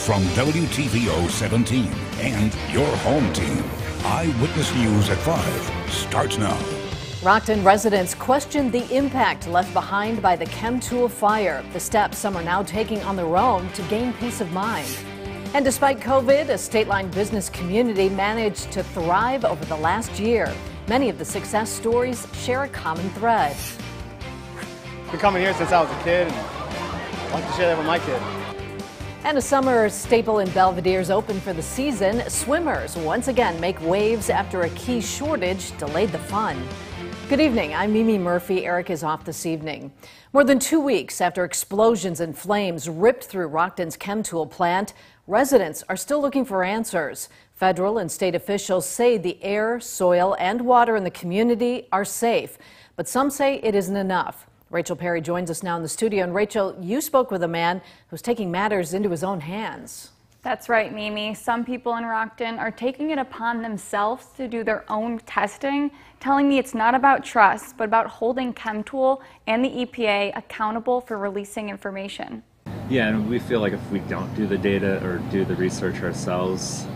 from WTVO 17 and your home team. Eyewitness News at 5 starts now. Rockton residents question the impact left behind by the Chemtool fire, the steps some are now taking on their own to gain peace of mind. And despite COVID, a state-line business community managed to thrive over the last year. Many of the success stories share a common thread. Been coming here since I was a kid, and I like to share that with my kid. And a summer staple in Belvidere's open for the season. Swimmers once again make waves after a key shortage delayed the fun. Good evening, I'm Mimi Murphy. Eric is off this evening. More than 2 weeks after explosions and flames ripped through Rockton's Chemtool plant, residents are still looking for answers. Federal and state officials say the air, soil, and water in the community are safe, but some say it isn't enough. Rachel Perry joins us now in the studio. And Rachel, you spoke with a man who's taking matters into his own hands. That's right, Mimi. Some people in Rockton are taking it upon themselves to do their own testing, telling me it's not about trust, but about holding Chemtool and the EPA accountable for releasing information. Yeah, and we feel like if we don't do the data or do the research ourselves,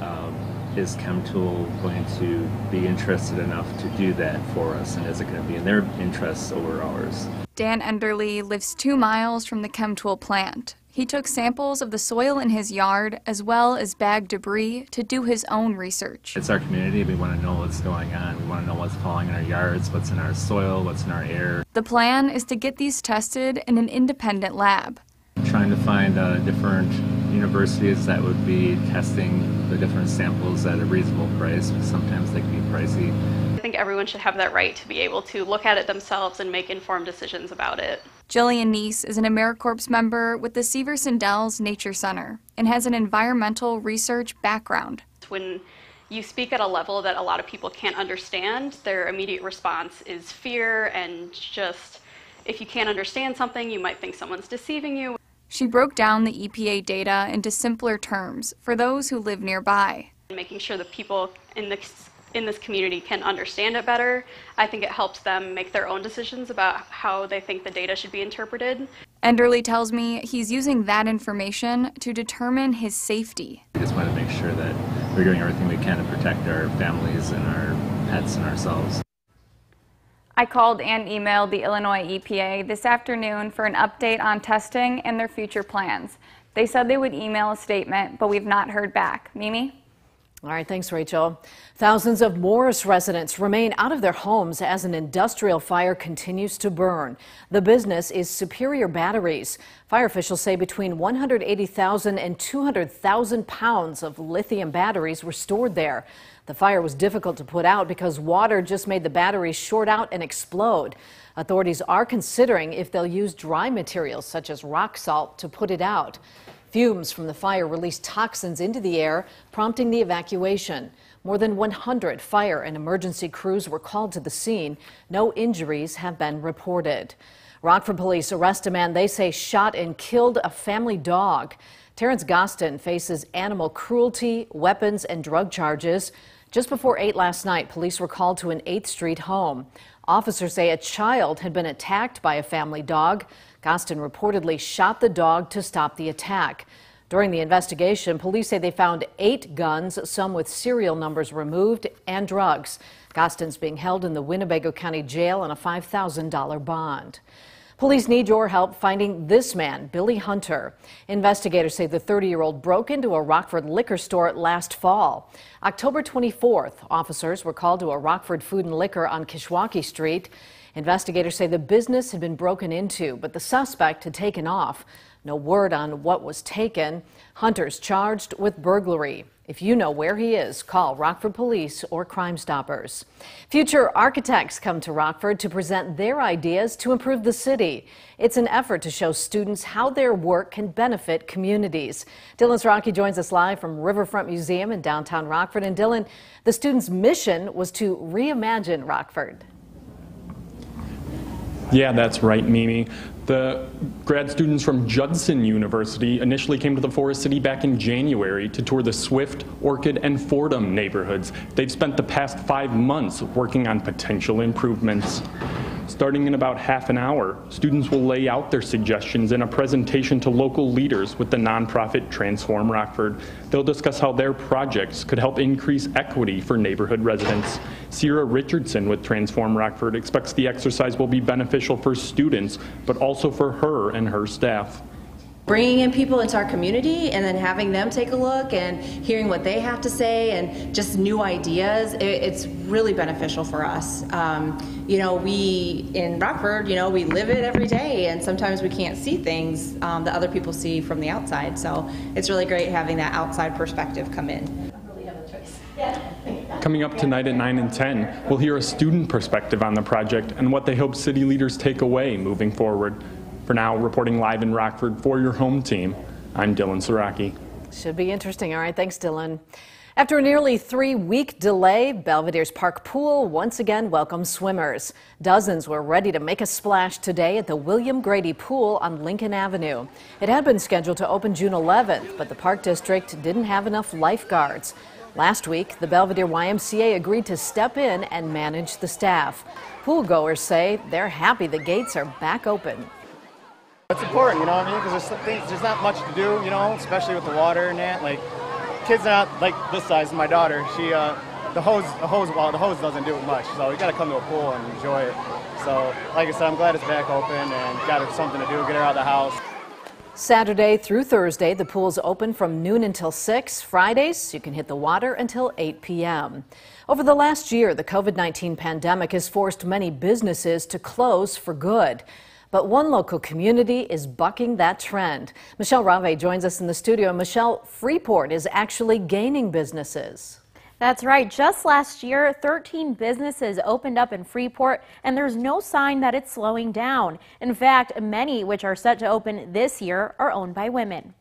is Chemtool going to be interested enough to do that for us, and is it going to be in their interests over ours? Dan Enderle lives 2 miles from the Chemtool plant. He took samples of the soil in his yard as well as bagged debris to do his own research. It's our community. We want to know what's going on. We want to know what's falling in our yards, what's in our soil, what's in our air. The plan is to get these tested in an independent lab. Trying to find different universities that would be testing the different samples at a reasonable price. Sometimes they can be pricey. I think everyone should have that right to be able to look at it themselves and make informed decisions about it. Jillian Neese is an AmeriCorps member with the Severson Dells Nature Center and has an environmental research background. When you speak at a level that a lot of people can't understand, their immediate response is fear, and just if you can't understand something, you might think someone's deceiving you. She broke down the EPA data into simpler terms for those who live nearby. Making sure that people in this community can understand it better, I think it helps them make their own decisions about how they think the data should be interpreted. Enderle tells me he's using that information to determine his safety. We just want to make sure that we're doing everything we can to protect our families and our pets and ourselves. I called and emailed the Illinois EPA this afternoon for an update on testing and their future plans. They said they would email a statement, but we've not heard back. Mimi? All right, thanks, Rachel. Thousands of Morris residents remain out of their homes as an industrial fire continues to burn. The business is Superior Batteries. Fire officials say between 180,000 and 200,000 pounds of lithium batteries were stored there. The fire was difficult to put out because water just made the batteries short out and explode. Authorities are considering if they'll use dry materials such as rock salt to put it out. Fumes from the fire released toxins into the air, prompting the evacuation. More than 100 fire and emergency crews were called to the scene. No injuries have been reported. Rockford police arrest a man they say shot and killed a family dog. Terrence Gostin faces animal cruelty, weapons, and drug charges. Just before 8 last night, police were called to an 8th Street home. Officers say a child had been attacked by a family dog. Gostin reportedly shot the dog to stop the attack. During the investigation, police say they found 8 guns, some with serial numbers removed, and drugs. Gostin's being held in the Winnebago County Jail on a $5,000 bond. Police need your help finding this man, Billy Hunter. Investigators say the 30-year-old broke into a Rockford liquor store last fall. October 24th, officers were called to a Rockford Food and Liquor on Kishwaukee Street. Investigators say the business had been broken into, but the suspect had taken off. No word on what was taken. Hunter's charged with burglary. If you know where he is, call Rockford Police or Crime Stoppers. Future architects come to Rockford to present their ideas to improve the city. It's an effort to show students how their work can benefit communities. Dylan Srocky joins us live from Riverfront Museum in downtown Rockford. And Dylan, the students' mission was to reimagine Rockford. Yeah, that's right, Mimi. The grad students from Judson University initially came to the Forest City back in January to tour the Swift, Orchid, and Fordham neighborhoods. They've spent the past 5 months working on potential improvements. Starting in about half an hour, students will lay out their suggestions in a presentation to local leaders with the nonprofit Transform Rockford. They'll discuss how their projects could help increase equity for neighborhood residents. Sierra Richardson with Transform Rockford expects the exercise will be beneficial for students, but also for her and her staff. Bringing in people into our community and then having them take a look and hearing what they have to say and just new ideas, it's really beneficial for us. You know, we in Rockford, you know, we live it every day, and sometimes we can't see things that other people see from the outside. So it's really great having that outside perspective come in. Coming up tonight at 9 and 10, we'll hear a student perspective on the project and what they hope city leaders take away moving forward. For now, reporting live in Rockford for your home team, I'm Dylan Saraki. Should be interesting. All right, thanks, Dylan. After a nearly 3-week delay, Belvidere's Park Pool once again welcomes swimmers. Dozens were ready to make a splash today at the William Grady Pool on Lincoln Avenue. It had been scheduled to open June 11th, but the Park District didn't have enough lifeguards. Last week, the Belvidere YMCA agreed to step in and manage the staff. Pool goers say they're happy the gates are back open. It's important, you know what I mean? Because there's not much to do, you know, especially with the water and that. Like, kids are not like this size. My daughter, she, the hose doesn't do much, so you got to come to a pool and enjoy it. So, like I said, I'm glad it's back open and got her something to do, get her out of the house. Saturday through Thursday, the pool's open from noon until 6. Fridays, you can hit the water until 8 p.m. Over the last year, the COVID-19 pandemic has forced many businesses to close for good. But one local community is bucking that trend. Michelle Rave joins us in the studio. Michelle, Freeport is actually gaining businesses. That's right. Just last year, 13 businesses opened up in Freeport, and there's no sign that it's slowing down. In fact, many which are set to open this year are owned by women.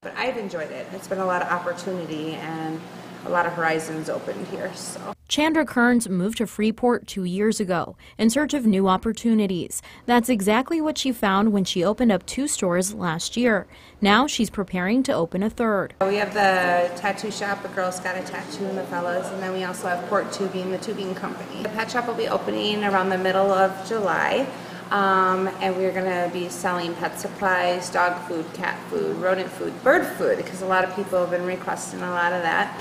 But I've enjoyed it. It's been a lot of opportunity and a lot of horizons opened here. So. Chandra Kearns moved to Freeport 2 years ago in search of new opportunities. That's exactly what she found when she opened up 2 stores last year. Now she's preparing to open a 3rd. We have the tattoo shop, the girls got a tattoo and the fellas, and then we also have Port Tubing, the tubing company. The pet shop will be opening around the middle of July. And we're going to be selling pet supplies, dog food, cat food, rodent food, bird food, because a lot of people have been requesting a lot of that.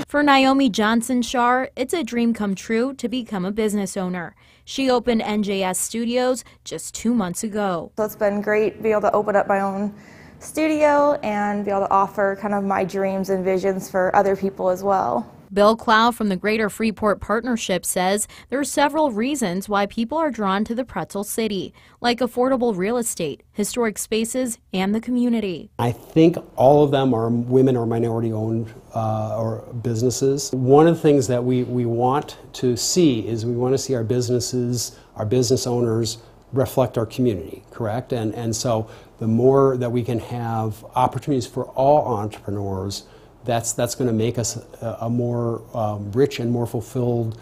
For Naomi Johnson-Shar, it's a dream come true to become a business owner. She opened NJS Studios just 2 months ago. So it's been great to be able to open up my own studio and be able to offer kind of my dreams and visions for other people as well. Bill Clow from the Greater Freeport Partnership says there are several reasons why people are drawn to the Pretzel City, like affordable real estate, historic spaces, and the community. I think all of them are women or minority-owned or businesses. One of the things that we want to see is we want to see our businesses, our business owners reflect our community, correct? And so the more that we can have opportunities for all entrepreneurs, that's going to make us a more rich and more fulfilled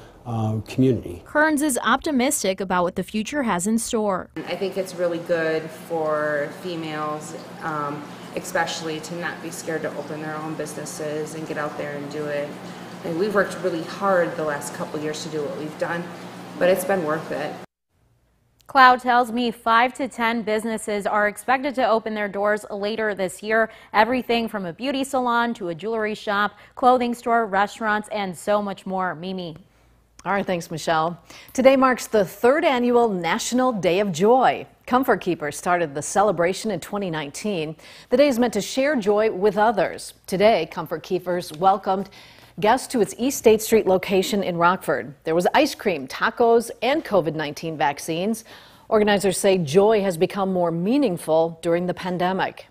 community. Kearns is optimistic about what the future has in store. I think it's really good for females, especially to not be scared to open their own businesses and get out there and do it. And we've worked really hard the last couple years to do what we've done, but it's been worth it. Cloud tells me 5 to 10 businesses are expected to open their doors later this year. Everything from a beauty salon to a jewelry shop, clothing store, restaurants, and so much more. Mimi. All right, thanks, Michelle. Today marks the 3rd annual National Day of Joy. Comfort Keepers started the celebration in 2019. The day is meant to share joy with others. Today, Comfort Keepers welcomed guests to its East State Street location in Rockford. There was ice cream, tacos, and COVID-19 vaccines. Organizers say joy has become more meaningful during the pandemic.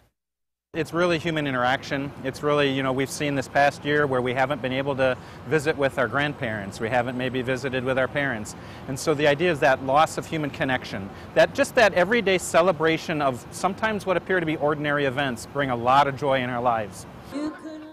It's really human interaction. It's really, you know, we've seen this past year where we haven't been able to visit with our grandparents. We haven't maybe visited with our parents. And so the idea is that loss of human connection, that just that everyday celebration of sometimes what appear to be ordinary events bring a lot of joy in our lives.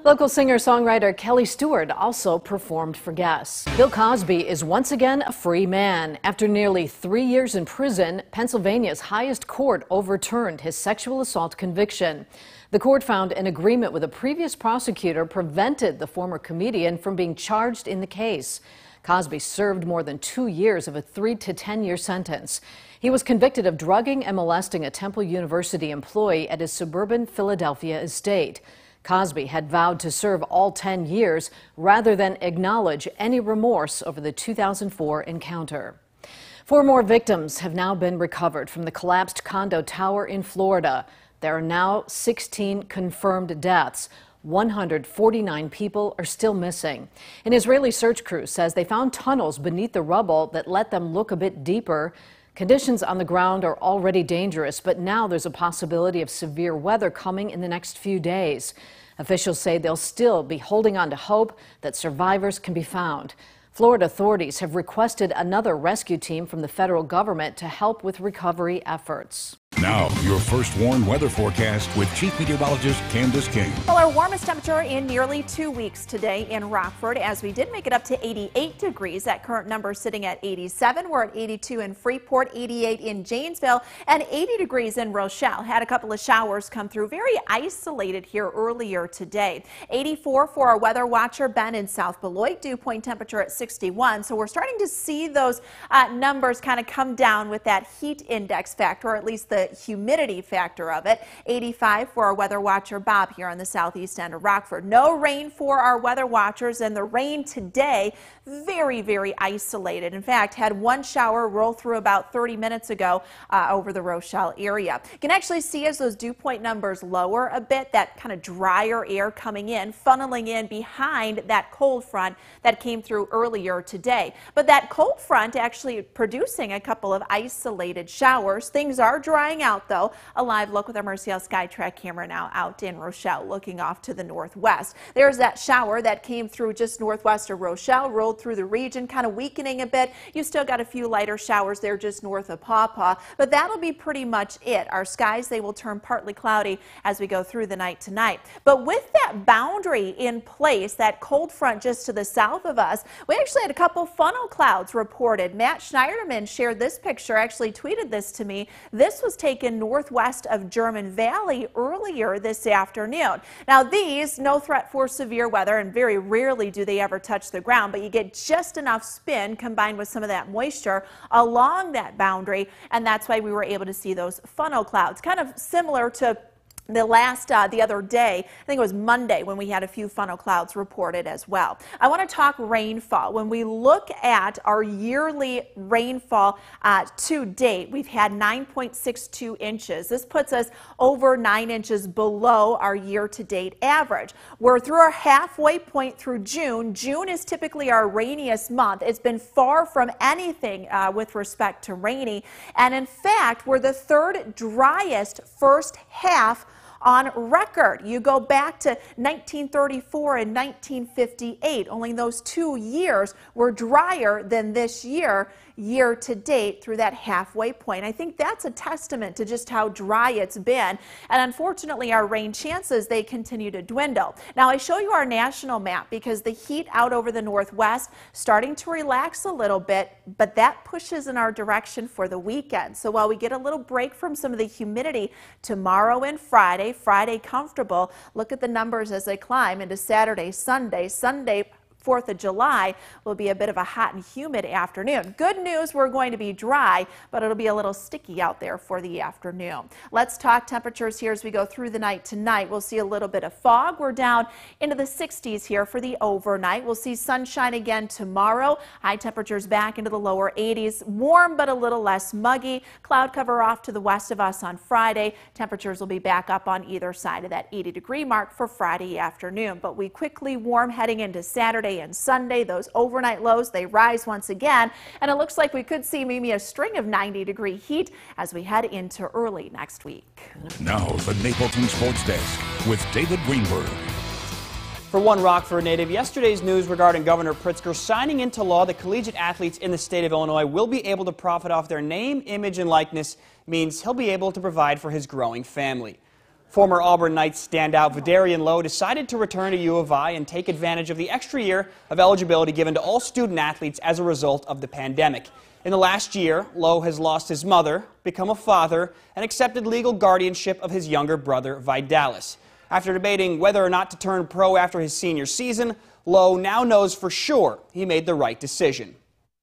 Local singer-songwriter Kelly Stewart also performed for guests. Bill Cosby is once again a free man. After nearly 3 years in prison, Pennsylvania's highest court overturned his sexual assault conviction. The court found an agreement with a previous prosecutor prevented the former comedian from being charged in the case. Cosby served more than 2 years of a 3 to 10-year sentence. He was convicted of drugging and molesting a Temple University employee at his suburban Philadelphia estate. Cosby had vowed to serve all 10 years rather than acknowledge any remorse over the 2004 encounter. 4 more victims have now been recovered from the collapsed condo tower in Florida. There are now 16 confirmed deaths. 149 people are still missing. An Israeli search crew says they found tunnels beneath the rubble that let them look a bit deeper. Conditions on the ground are already dangerous, but now there's a possibility of severe weather coming in the next few days. Officials say they'll still be holding on to hope that survivors can be found. Florida authorities have requested another rescue team from the federal government to help with recovery efforts. Now, your first warm weather forecast with Chief Meteorologist Candace King. Well, our warmest temperature in nearly 2 weeks today in Rockford, as we did make it up to 88 degrees. That current number is sitting at 87. We're at 82 in Freeport, 88 in Janesville, and 80 degrees in Rochelle. Had a couple of showers come through, very isolated here earlier today. 84 for our weather watcher Ben in South Beloit. Dew point temperature at 61. So we're starting to see those numbers kind of come down with that heat index factor, or at least the humidity factor of it. 85 for our weather watcher Bob here on the southeast end of Rockford. No rain for our weather watchers, and the rain today very, very isolated. In fact, had one shower roll through about 30 minutes ago over the Rochelle area. You can actually see as those dew point numbers lower a bit, that kind of drier air coming in, funneling in behind that cold front that came through earlier today. But that cold front actually producing a couple of isolated showers. Things are drying out though. A live look with our Mercial SkyTrack camera now out in Rochelle, looking off to the northwest. There's that shower that came through just northwest of Rochelle, rolled through the region, kind of weakening a bit. You still got a few lighter showers there just north of Paw Paw, but that'll be pretty much it. Our skies, they will turn partly cloudy as we go through the night tonight. But with that boundary in place, that cold front just to the south of us, we actually had a couple funnel clouds reported. Matt Schneiderman shared this picture, actually tweeted this to me. This was taken northwest of German Valley earlier this afternoon. Now these, no threat for severe weather, and very rarely do they ever touch the ground, but you get just enough spin combined with some of that moisture along that boundary, and that's why we were able to see those funnel clouds, kind of similar to the other day. I think it was Monday when we had a few funnel clouds reported as well. I want to talk rainfall. When we look at our yearly rainfall to date, we've had 9.62 inches. This puts us over 9 inches below our year-to-date average. We're through our halfway point through June. June is typically our rainiest month. It's been far from anything with respect to rainy, and in fact, we're the third driest first half on record. You go back to 1934 and 1958. Only those 2 years were drier than this year to date through that halfway point. I think that's a testament to just how dry it's been. And unfortunately, our rain chances, they continue to dwindle. Now, I show you our national map because the heat out over the northwest starting to relax a little bit, but that pushes in our direction for the weekend. So while we get a little break from some of the humidity tomorrow and Friday comfortable, look at the numbers as they climb into Saturday, Sunday. 4th of July will be a bit of a hot and humid afternoon. Good news, we're going to be dry, but it'll be a little sticky out there for the afternoon. Let's talk temperatures here as we go through the night tonight. We'll see a little bit of fog. We're down into the 60s here for the overnight. We'll see sunshine again tomorrow. High temperatures back into the lower 80s. Warm but a little less muggy. Cloud cover off to the west of us on Friday. Temperatures will be back up on either side of that 80-degree mark for Friday afternoon. But we quickly warm heading into Saturday and Sunday. Those overnight lows, they rise once again, and it looks like we could see maybe a string of 90-degree heat as we head into early next week. Now the Napleton Sports Desk with David Greenberg. For one Rockford native, yesterday's news regarding Governor Pritzker signing into law that collegiate athletes in the state of Illinois will be able to profit off their name, image, and likeness means he'll be able to provide for his growing family. Former Auburn Knights standout Vidarian Lowe decided to return to U of I and take advantage of the extra year of eligibility given to all student athletes as a result of the pandemic. In the last year, Lowe has lost his mother, become a father, and accepted legal guardianship of his younger brother, Vidalis. After debating whether or not to turn pro after his senior season, Lowe now knows for sure he made the right decision.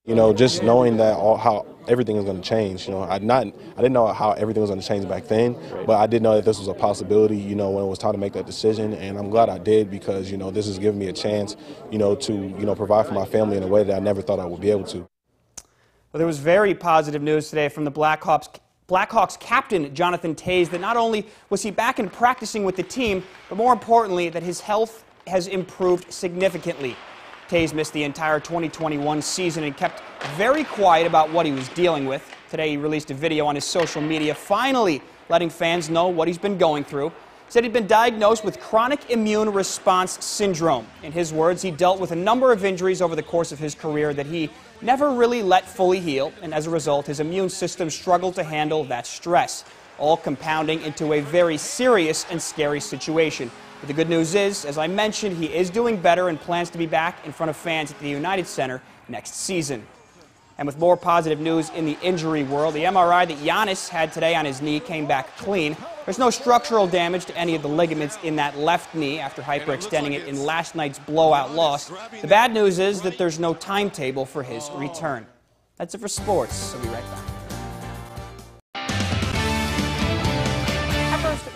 You know, just knowing that how everything is going to change. You know, I didn't know how everything was going to change back then, but I did know that this was a possibility. You know, when it was time to make that decision, and I'm glad I did because this has given me a chance, to provide for my family in a way that I never thought I would be able to. Well, there was very positive news today from the Blackhawks captain, Jonathan Toews, that not only was he back in practicing with the team, but more importantly, that his health has improved significantly. Toews missed the entire 2021 season and kept very quiet about what he was dealing with. Today, he released a video on his social media, finally letting fans know what he's been going through. He said he'd been diagnosed with chronic immune response syndrome. In his words, he dealt with a number of injuries over the course of his career that he never really let fully heal, and as a result, his immune system struggled to handle that stress, all compounding into a very serious and scary situation. But the good news is, as I mentioned, he is doing better and plans to be back in front of fans at the United Center next season. And with more positive news in the injury world, the MRI that Giannis had today on his knee came back clean. There's no structural damage to any of the ligaments in that left knee after hyperextending it in last night's blowout loss. The bad news is that there's no timetable for his return. That's it for sports. I'll be right back.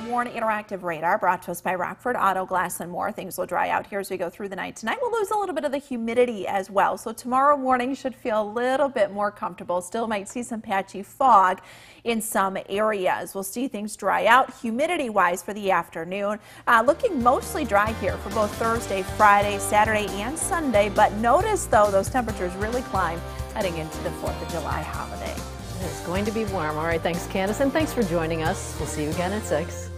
Warn Interactive Radar brought to us by Rockford Auto Glass and More. Things will dry out here as we go through the night. Tonight we'll lose a little bit of the humidity as well, so tomorrow morning should feel a little bit more comfortable. Still might see some patchy fog in some areas. We'll see things dry out humidity wise for the afternoon. Looking mostly dry here for both Thursday, Friday, Saturday and Sunday, but notice though those temperatures really climb heading into the 4th of July holiday. It's going to be warm. All right, thanks Candace, and thanks for joining us. We'll see you again at 6.